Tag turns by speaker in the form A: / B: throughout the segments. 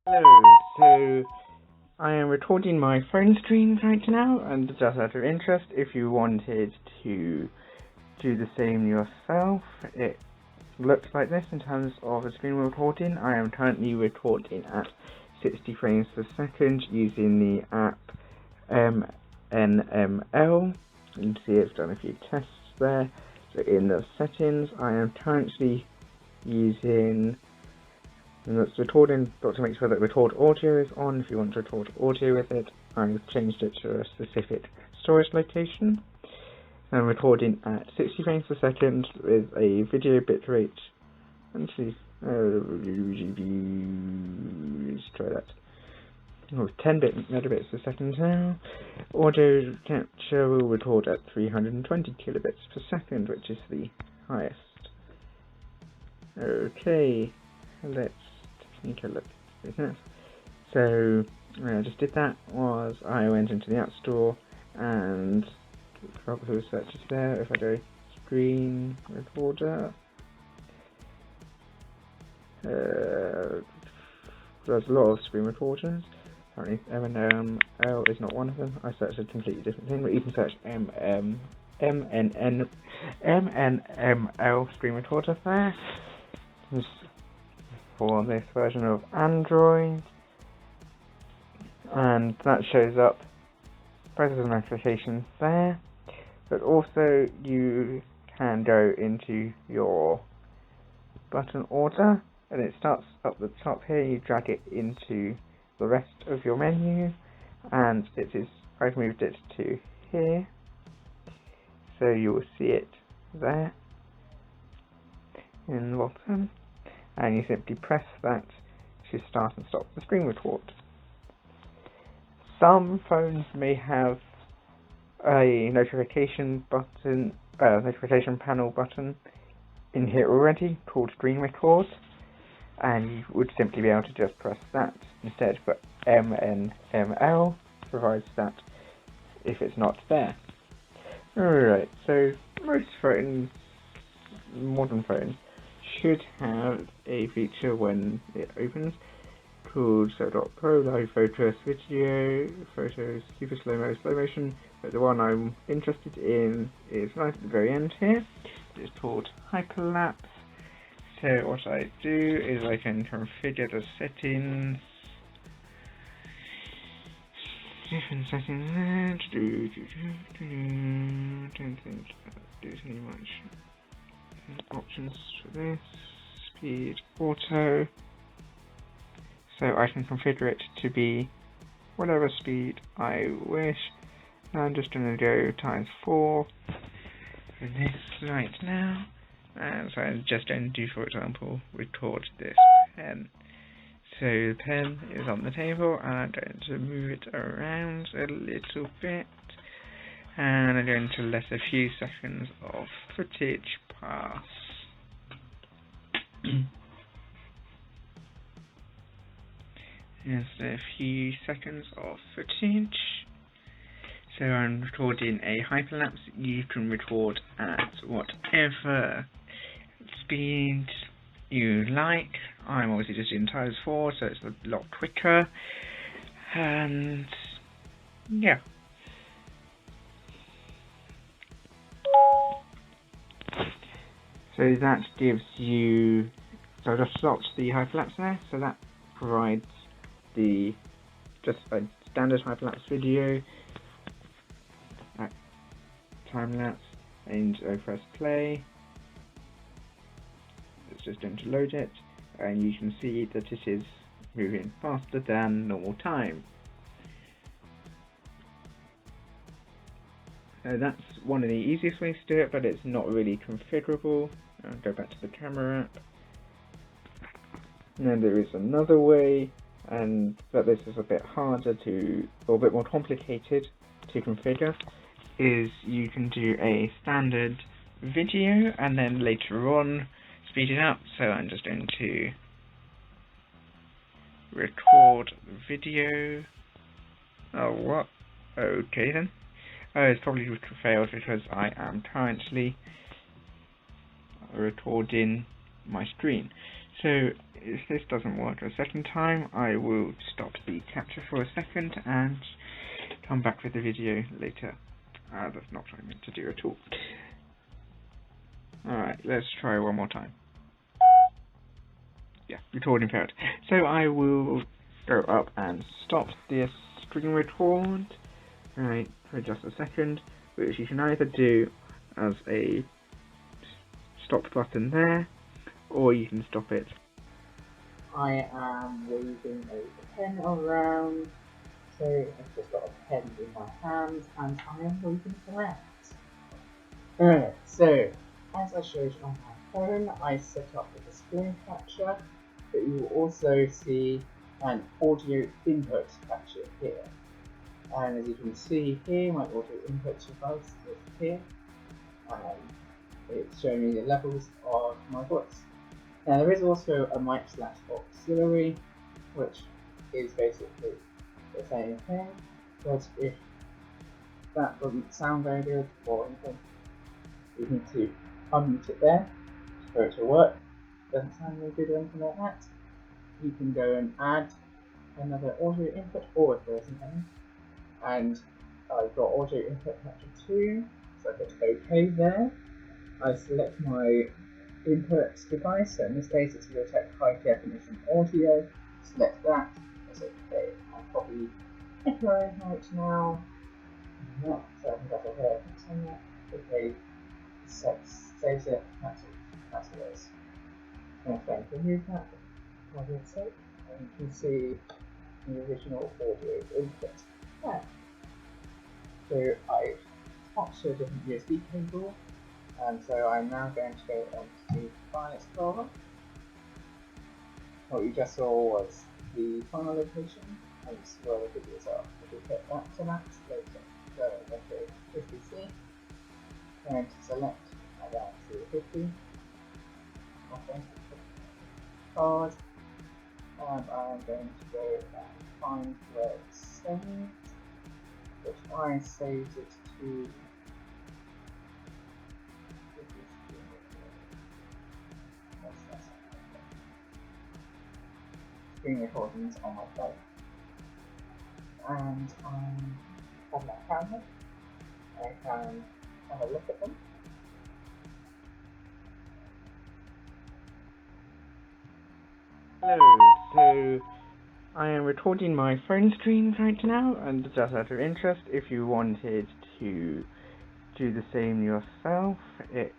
A: Hello, so I am recording my phone screen right now, and just out of interest, if you wanted to do the same yourself, it looks like this in terms of the screen recording. I am currently recording at 60 frames per second using the app MNML. You can see it's done a few tests there. So in the settings, I am currently using, and that's recording, got to make sure that record audio is on. If you want to record audio with it, I've changed it to a specific storage location. I'm recording at 60 frames per second with a video bitrate. Let's see, let's try that. Oh, 10 megabits per second now. Audio capture will record at 320 kilobits per second, which is the highest. Okay, let's take a look at this. So, I just did that was I went into the App Store and got the searches there. If I go screen recorder, there's a lot of screen recorders. Apparently MNML is not one of them. I searched a completely different thing, but you can search MNML screen recorder there. Just for this version of Android, and that shows up both of the notifications there, but also you can go into your button order, and it starts up the top here. You drag it into the rest of your menu, and I've moved it to here, so you will see it there in the bottom, and you simply press that to start and stop the screen record. Some phones may have a notification panel button in here already called Screen Record, and you would simply be able to just press that instead, but MNML provides that if it's not there. Alright, so most phones, modern phones, should have a feature when it opens called So.Pro Live Photos Video, Photos Super Slow Motion, but the one I'm interested in is right at the very end here. It's called Lapse. So what I do is I can configure the settings, different settings there. Don't think there's any much options for this. Speed, auto. So I can configure it to be whatever speed I wish. I'm just going to go times 4 for this right now. And so I'm just going to do, for example, record this pen. So the pen is on the table, and I'm going to move it around a little bit. And I'm going to let a few seconds of footage pass. Just a few seconds of footage. So I'm recording a hyperlapse. You can record at whatever speed you like. I'm obviously just in times 4, so it's a lot quicker. And yeah. So that gives you, so I just stopped the hyperlapse there, so that provides just a standard hyperlapse video at time lapse, and I press play. It's just going to load it, and you can see that it is moving faster than normal time. So that's one of the easiest ways to do it, but it's not really configurable. I'll go back to the camera app. And then there is another way, but this is a bit harder or a bit more complicated to configure, is you can do a standard video and then later on speed it up. So I'm just going to record video. Oh, what? Okay then. Oh, it's probably failed because I am currently recording my screen. So if this doesn't work a second time, I will stop the capture for a second and come back with the video later. That's not what I meant to do at all. Alright, let's try one more time. Yeah, recording failed. So I will go up and stop this screen record, right, for just a second, which you can either do as a stop button there, or you can stop it.
B: I am waving a pen around, so I've just got a pen in my hand and I am waving it around. Alright, so as I showed on my phone, I set up a display capture, but you will also see an audio input capture here. And as you can see here, my audio input device is here, and it's showing me the levels of my voice. Now there is also a mic/auxiliary, which is basically the same thing, but if that doesn't sound very good or anything, you need to unmute it there for it to work. Doesn't sound very good or anything like that, you can go and add another audio input, or if there isn't any. And I've got audio input capture 2, so I hit OK there. I select my input device, so in this case it's Realtek high definition audio. Select that, press OK. I'm probably echoing right now. Not so I think that's a hair on that. OK, saves it, that's what it is. I'm going to remove that for argument's sake, and you can see the original audio input there. So I've swapped to a different USB cable, and so I'm now going to go on to File Explorer. What you just saw was the file location, and this is where the videos are. If we hit that to that, go to 50C, going to select that to 50, okay, card, and I'm going to go and find where it's saved, which I saved it to screen recordings on my phone. And on that camera, I can have a look at them.
A: Hello, so I am recording my phone screen right now, and just out of interest, if you wanted to do the same yourself, it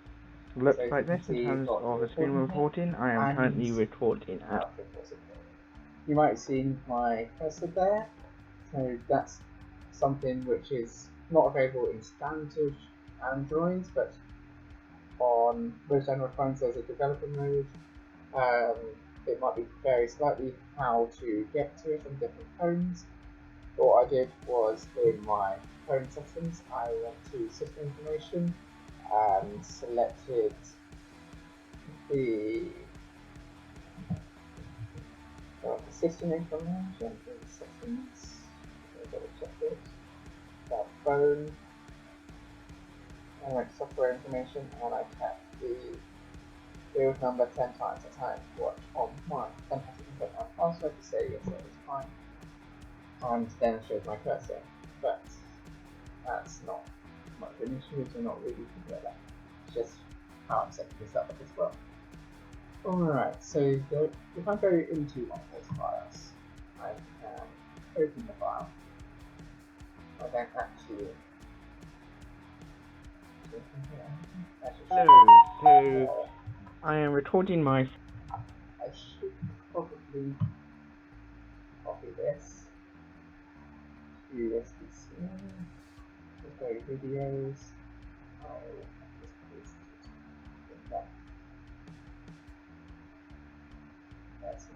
A: looks
B: So
A: like this in terms of a screen recording. I am currently recording at.
B: You might have seen my cursor there, so that's something which is not available in standard Android, but on most Android phones there's a developer mode. It might be vary slightly how to get to it on different phones. What I did was in my phone settings, I went to system information and selected the system information in settings. Double check it. That phone. I went to software information and I tapped the build number 10 times. That's how it worked on my fantastic input and password to say yes, that was fine. And then I showed my cursor. But that's not much of an issue, so not really thinking about that. It's just how I'm setting this up as well. Alright, so if I go into one of those files, I can open the file. I don't actually.
A: Hello, so I am recording my.
B: I should probably copy this to USB-C. Just go to videos. I'll just paste it in that. That's it.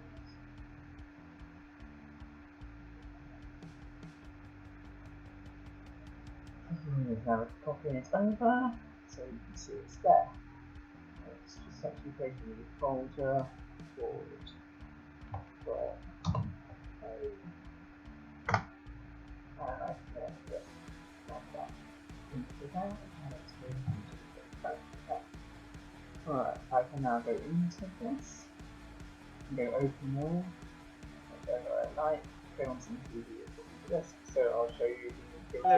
B: Now copying it over, so you can see it's there. It's just actually taking the folder forward where and I can then just drop that into there and it's moving into the phone. Alright, I can now go into this can go open there, whatever I like, go on some TV for this, so I'll show you the picture. I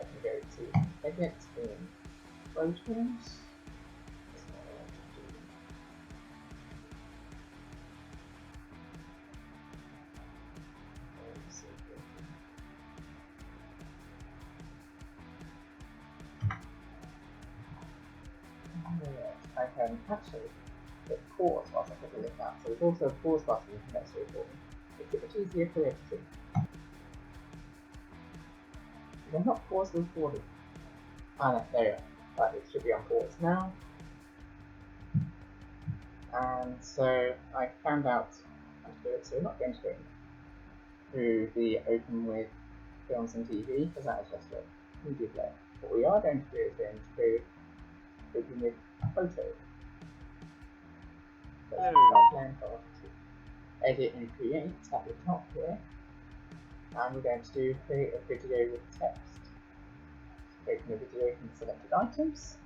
B: can go to edit in photos. I can actually hit pause whilst I click that. So there's also a pause button next to it for me. It's a bit easier for editing. They're not paused recording. Ah, no, there you are. But it should be on pause now. And so I found out how to do it, so we're not going to go through the open with films and TV, because that is just a media player. What we are going to do is going to go open with photo. So let's start playing for edit and create at the top here. And we're going to do create a video with text. Open a video from selected items.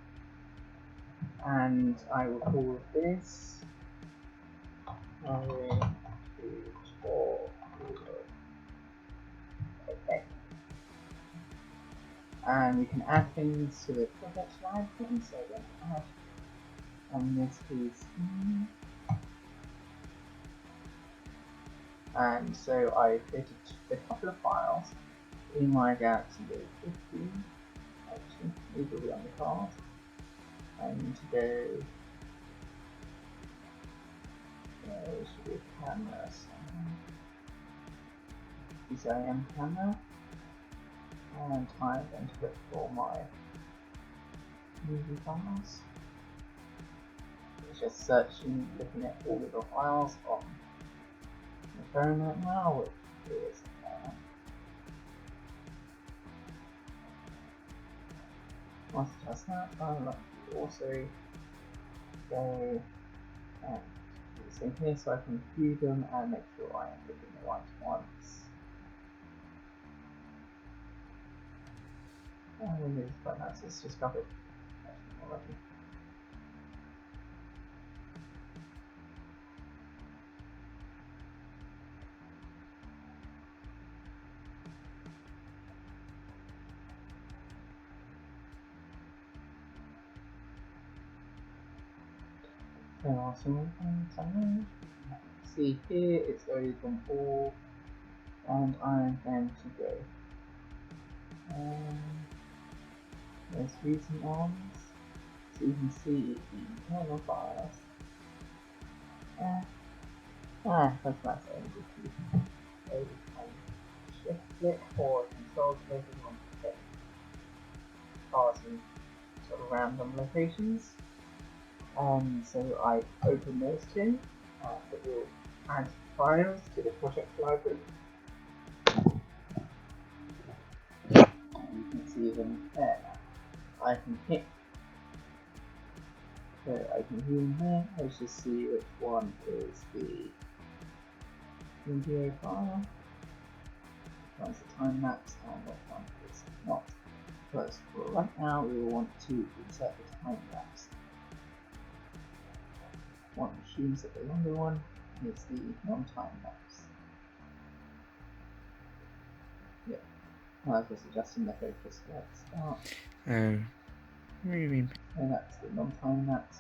B: And I will call this okay. And we can add things to the project slide thing, so we're going to add and this is and so I created a couple of files in my Galaxy 15. Actually, these will be on the card. I need to go. There should be a camera somewhere. DCIM camera. And I'm going to look for my movie files. It's just searching, looking at all of the files on the phone right now, which is once it does that, I'll like to also go and do the same here so I can view them and make sure I am looking at the right ones. And this is quite nice, it's just covered already. There are some things I know. See here, it's already from all, and I'm going to go. There's recent ones, so you can see the internal files. That's nice. So you can shift click or control click if you want to get files in sort of random locations. So I open those two, it will add files to the project library. And you can see them there now. I can hit, so I can view them here. Let's just see which one is the video file, which one's the time lapse, and which one is not. Because for right now we will want to insert the time lapse. One assumes that the longer one is the non-time lapse. Yeah, I was just adjusting the focus at the start.
A: What do you mean?
B: And that's the non-time lapse.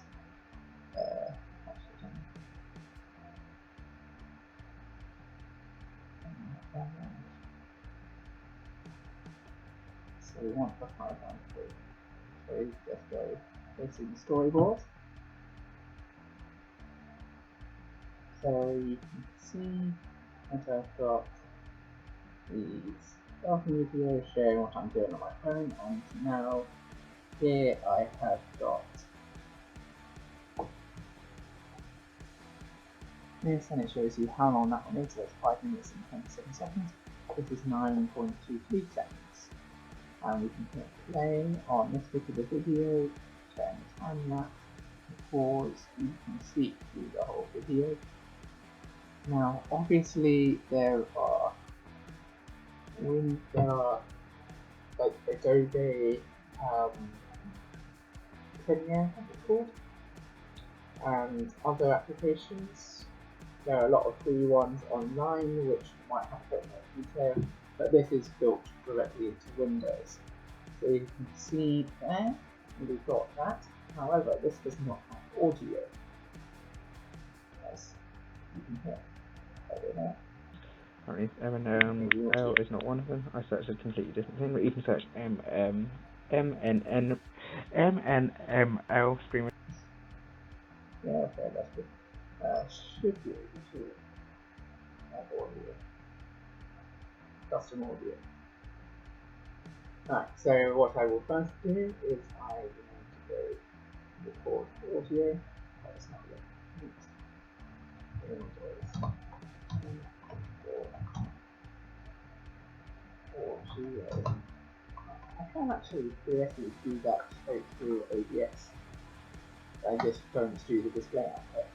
B: So we want the 593. So we just go to the storyboard. So you can see that I've got these starting videos showing what I'm doing on my phone, and now here I have got this, and it shows you how long that one is. So it's 5 minutes and 27 seconds. This is 9.23 seconds. And we can hit play on this particular video, turn the time lapse, pause, you can see through the whole video. Now, obviously, there are like Adobe Premiere, I think it's called, and other applications. There are a lot of free ones online which might have a bit more detail, but this is built directly into Windows. So you can see there, we've got that. However, this does not have audio, as you can hear over there.
A: Apparently, M&L is not one of them. I searched a completely different thing, but you can search MNL streamer.
B: Yeah, okay, that's good. Should be able to have audio, custom audio. Alright, so what I will first do is I will need to go record audio. That's not yet. Windows. Audio. I can actually theoretically do that straight through OBS. I just don't do the display output.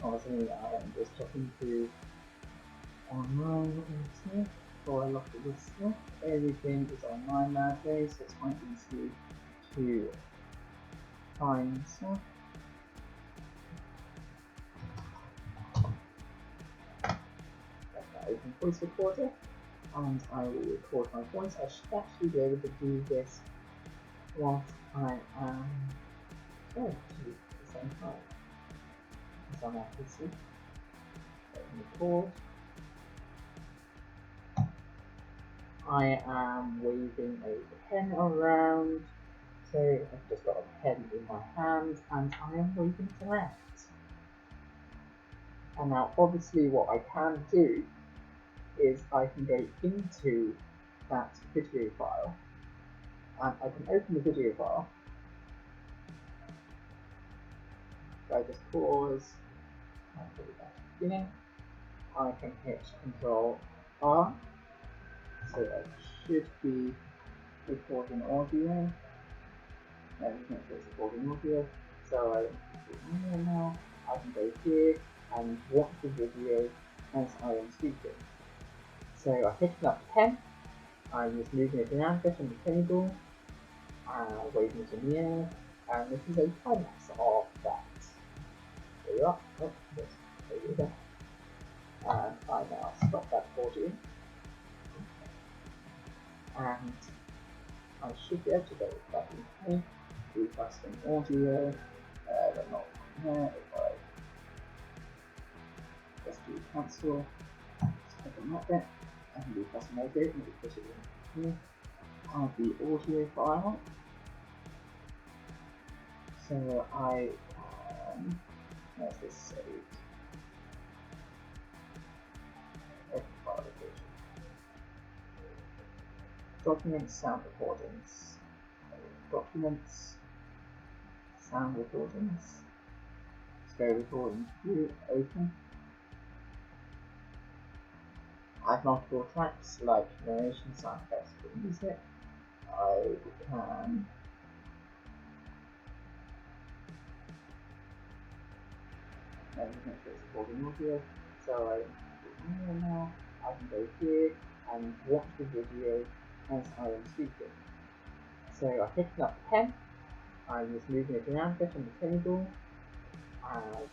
B: Obviously, I'm just talking to online internet for a lot of this stuff. Everything is online nowadays, so it's quite easy to find stuff. Open voice recorder, and I will record my voice. I should actually be able to do this whilst I am at the same time as on our PC. Record. I am waving a pen around, so I've just got a pen in my hand and I am waving to left. And now obviously what I can do is I can go into that video file and I can open the video file. So I just pause, I put it back to the beginning, I can hit Control R, so I should be recording audio. Everything is recording audio, so I can go now, I can go here and watch the video as I am speaking. So I picked up the pen, I'm just moving it around, getting the table, waving it in the air, and this is a time lapse of that. There you are. Oh, yes, there you go. And I now stop that audio, and I should be able to go back in here, do custom audio, but not there. If I just do cancel, just click on that bit, I can do custom audio, maybe put it in here. Add the audio file. So I can, where's this saved? Open file location. Documents, sound recordings. Documents, sound recordings. Let's go recording view, open. Add multiple tracks like narration, sound effects, or music. I can everything is recording audio, so I can do now. I can go here and watch the video as I am speaking. So I picked up the pen, I'm just moving it around, getting the table, and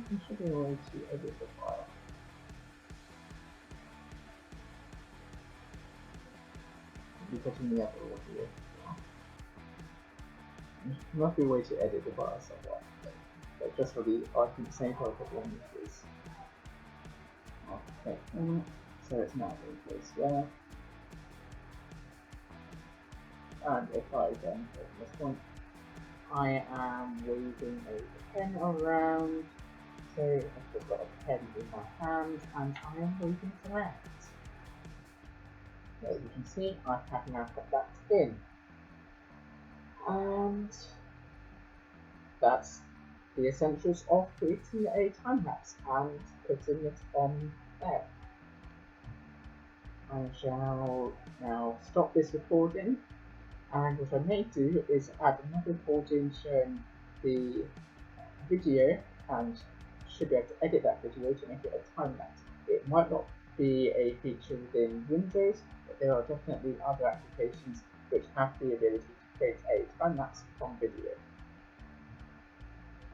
B: there should be a way to edit the file. I'll be putting the other audio. There must be a way to edit the file somewhere. But just for the, I think the same file for one is okay. So it's now in place there. And if I then open this one, I am waving a pen around. So I've just got a pen in my hand and I am waving to left. As you can see, I have now put that in. And that's the essentials of creating a time lapse and putting it on there. I shall now stop this recording, and what I may do is add another recording showing the video, and should be able to edit that video to make it a time lapse. It might not be a feature within Windows, but there are definitely other applications which have the ability to create a time lapse from video.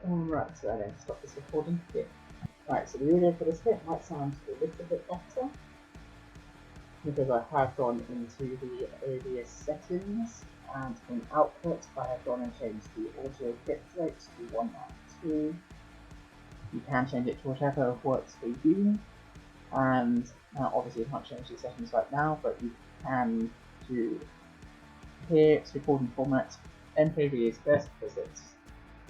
B: Alright, so then stop this recording here. Right, so the audio for this bit might sound a little bit better because I have gone into the OBS settings, and in output I have gone and changed the audio bit rate to 192. You can change it to whatever works for you, and now obviously you can't change the settings right now, but you can do here. It's recording format. MKV is best because it's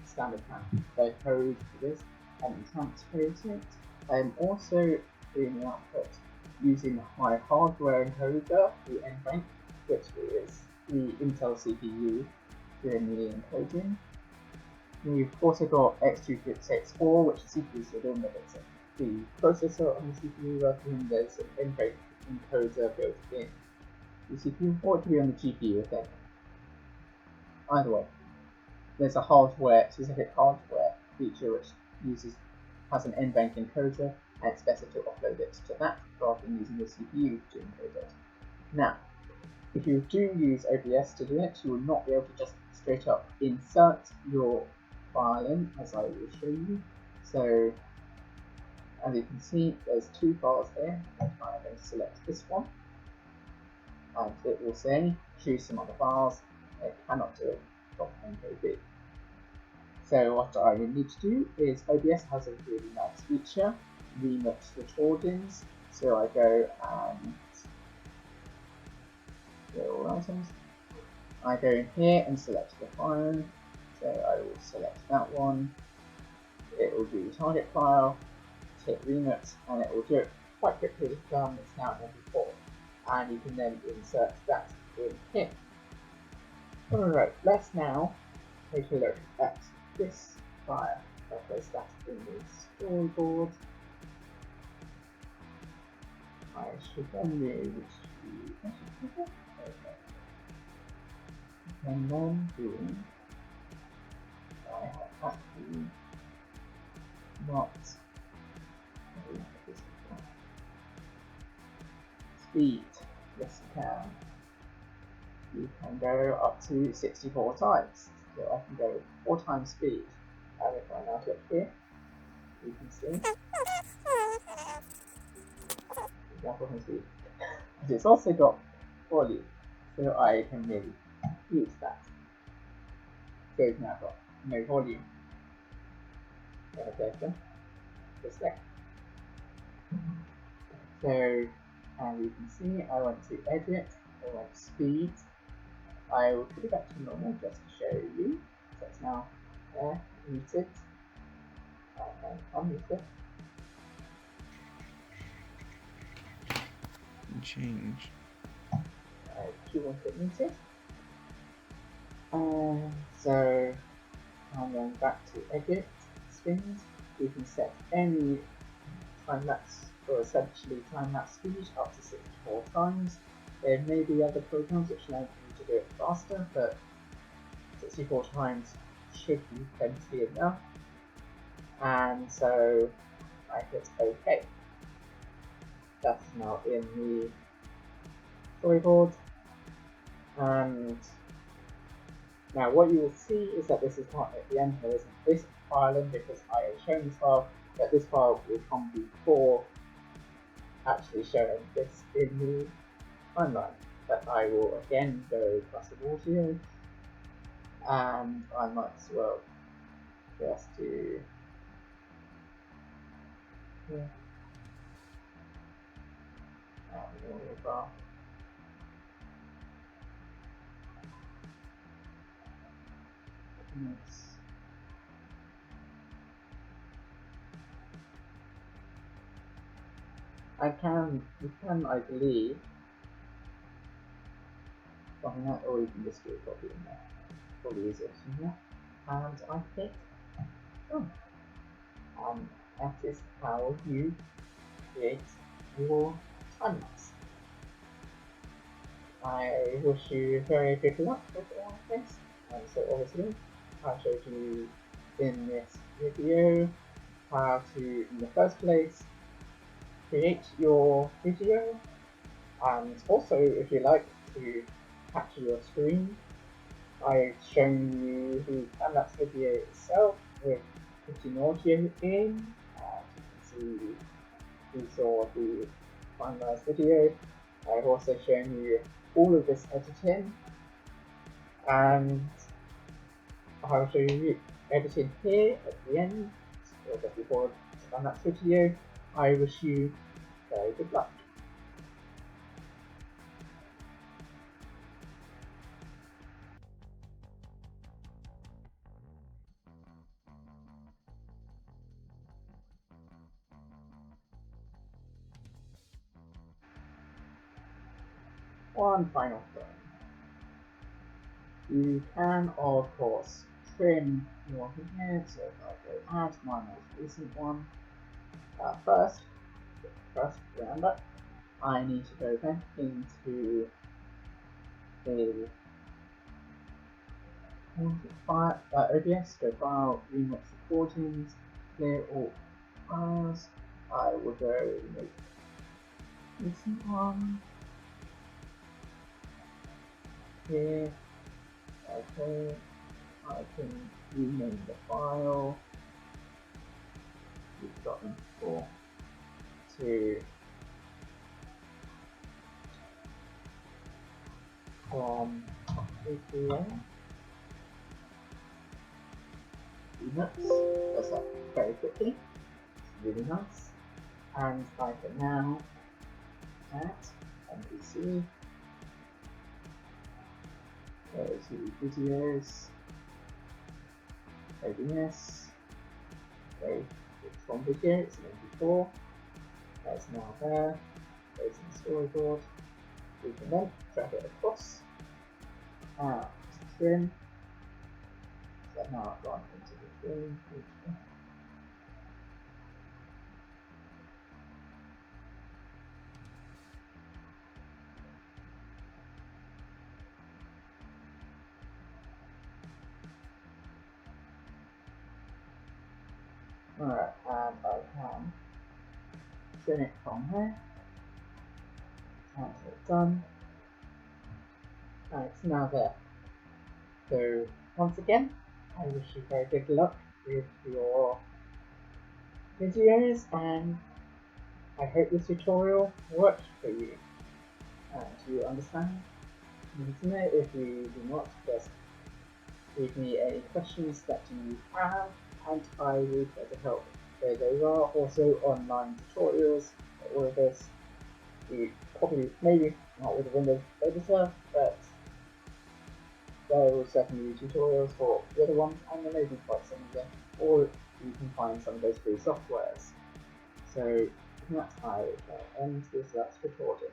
B: standard plan. The code for this and transferring it. I'm also doing the output using my hardware encoder, the NBank, which is the Intel CPU doing the encoding. We've also got X25664, which the CPU is doing, but it's the processor on the CPU rather than there's an NBank encoder built in. The CPU ought to be on the GPU, I think. Either way, there's a specific hardware feature which has an NBank encoder, and it's better to upload it to that rather than using the CPU to encode it. Now, if you do use OBS to do it, you will not be able to just straight up insert your file in, as I will show you. So, as you can see, there's two files here. I'm going to select this one, and it will say choose some other files. It cannot do it from MKV. So what I need to do is OBS has a really nice feature, remix recordings. So I go and all items. I go in here and select the file. So I will select that one. It will do the target file, hit remix, and it will do it quite quickly. It's now MP4, and you can then insert that in here. Alright, let's now take a look at this file. I'll place that in the storyboard. I should then be able to and then doing I have actually not speed. Yes, you can. You can go up to 64 times. So I can go 4 times speed. And if I now click here, you can see example from speed. And it's also got volume, so I can maybe use that. So it's now got no volume. Okay, just there. So, and you can see I went to edit, I went to speed. I will put it back to normal just to show you. So it's now there, muted. And unmute it.
A: Change.
B: Do you want it muted? So I'm going back to edit, spins. You can set any time lapse, or essentially time lapse speed up to 64 times. There may be other programs which allow you to do it faster, but 64 times should be plenty enough. And so I hit OK. That's now in the storyboard. And now what you will see is that this is not at the end, there isn't this file in because I have shown this file, but this file will come before actually showing this in the timeline. But I will again go custom audio, and I might as well just do here and the audio bar. Nice. You can, I believe, copy that, or you can just do a copy in there. Probably easier in there. And I hit done. That is how you create your time lapse. I wish you very good luck with all of this. So obviously, I showed you in this video how to, in the first place, create your video, and also if you like to capture your screen, I've shown you the time-lapse video itself with putting audio in. As you can see, you saw the finalized video. I've also shown you all of this editing, and I'll show you editing here at the end, or just before the time-lapse video. I wish you very good luck. One final thing. You can, of course, trim your video, so if I go add my most recent one, first remember, I need to go back into the OBS, go file, remix recordings, clear all files. I will go make recent one here. Okay, I can rename the file. We've gotten four to from APN. Peanuts does that very quickly. It's really nice. And I can now add MPC, go to videos, OBS, okay, it's one video, it's an MP4, that's now there, goes in the storyboard. We can then drag it across, trim, so now I've gone into the trim. Alright, and I can trim it from there, that's it done, and it's now there. So once again, I wish you very good luck with your videos, and I hope this tutorial worked for you. Do you understand? Let me know if you do not, just leave me any questions that you have, and I will try to help. There are also online tutorials for all of this. You probably, maybe not with the Windows editor, but there will certainly be tutorials for the other ones, and they may be quite similar, or you can find some of those free softwares. So that's how I end this last recording.